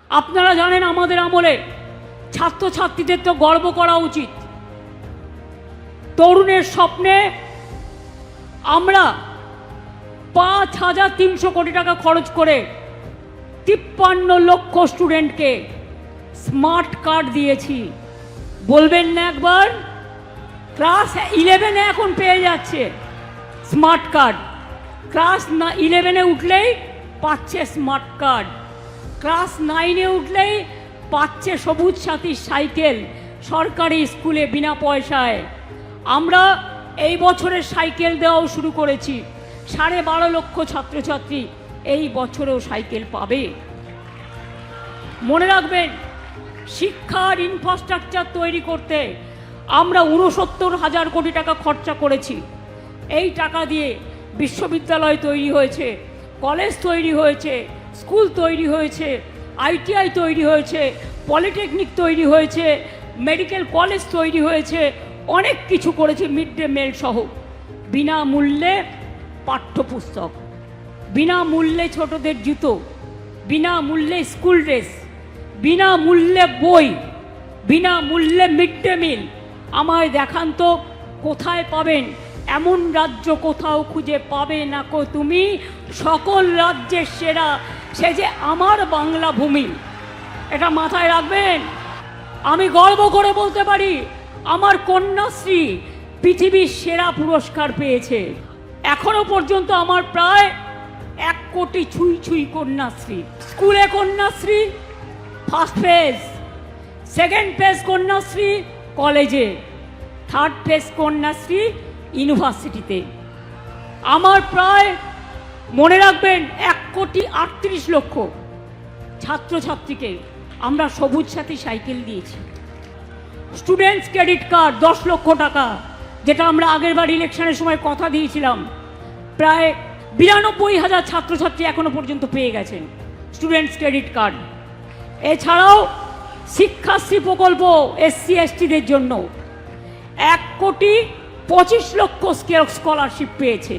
আপনারা জানেন আমাদের আমলে ছাত্রছাত্রীদের তো গর্ব করা উচিত। তরুণের স্বপ্নে আমরা 5,300 কোটি টাকা খরচ করে 53 লক্ষ স্টুডেন্টকে স্মার্ট কার্ড দিয়েছি। বলবেন না একবার? ক্লাস 11-এ এখন পেয়ে যাচ্ছে স্মার্ট কার্ড, ক্লাস 11-এ উঠলেই পাচ্ছে স্মার্ট কার্ড, ক্লাস 9-এ উঠলেই পাচ্ছে সবুজ সাথী সাইকেল সরকারি স্কুলে বিনা পয়সায়। আমরা এই বছরের সাইকেল দেওয়াও শুরু করেছি। 12.5 লক্ষ ছাত্রছাত্রী এই বছরেও সাইকেল পাবে। মনে রাখবেন, শিক্ষার ইনফ্রাস্ট্রাকচার তৈরি করতে আমরা 69,000 কোটি টাকা খরচা করেছি। এই টাকা দিয়ে বিশ্ববিদ্যালয় তৈরি হয়েছে, কলেজ তৈরি হয়েছে, স্কুল তৈরি হয়েছে, ITI তৈরি হয়েছে, পলিটেকনিক তৈরি হয়েছে, মেডিকেল কলেজ তৈরি হয়েছে, অনেক কিছু করেছে। মিড ডে মিল সহ বিনামূল্যে পাঠ্যপুস্তক, বিনামূল্যে ছোটদের জুতো, বিনামূল্যে স্কুল ড্রেস, বিনামূল্যে বই, বিনামূল্যে মিড ডে মিল। আমায় দেখান তো কোথায় পাবেন? এমন রাজ্য কোথাও খুঁজে পাবে না কো তুমি, সকল রাজ্যের সেরা সে যে আমার বাংলা ভূমি। এটা মাথায় রাখবেন। আমি গর্ব করে বলতে পারি, আমার কন্যাশ্রী পৃথিবীর সেরা পুরস্কার পেয়েছে। এখনো পর্যন্ত আমার প্রায় 1 কোটি ছুঁই কন্যাশ্রী। স্কুলে Kanyashree first phase, second phase Kanyashree কলেজে, থার্ড ফেজ কন্যাশ্রী ইউনিভার্সিটিতে। আমার প্রায় মনে রাখবেন 1,38,00,000 ছাত্রছাত্রীকে আমরা সবুজ সাথী সাইকেল দিয়েছি। স্টুডেন্টস ক্রেডিট কার্ড 10 লক্ষ টাকা, যেটা আমরা আগেরবার ইলেকশনের সময় কথা দিয়েছিলাম, প্রায় 92,000 ছাত্রছাত্রী এখনো পর্যন্ত পেয়ে গেছেন স্টুডেন্টস ক্রেডিট কার্ড। এছাড়াও শিক্ষাশ্রী প্রকল্প SC STদের জন্য 1,25,00,000 স্কলারশিপ পেয়েছে।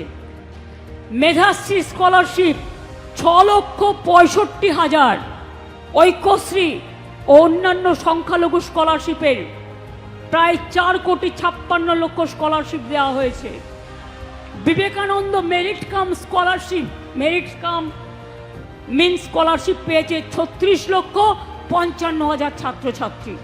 মেধাশ্রী স্কলারশিপ 6,65,000, ঐক্যশ্রী ও অন্যান্য সংখ্যালঘু স্কলারশিপের প্রায় 4,56,00,000 স্কলারশিপ দেওয়া হয়েছে। Vivekananda merit cum scholarship, merit cum means scholarship পেয়েছে 36,55,000 ছাত্রছাত্রী।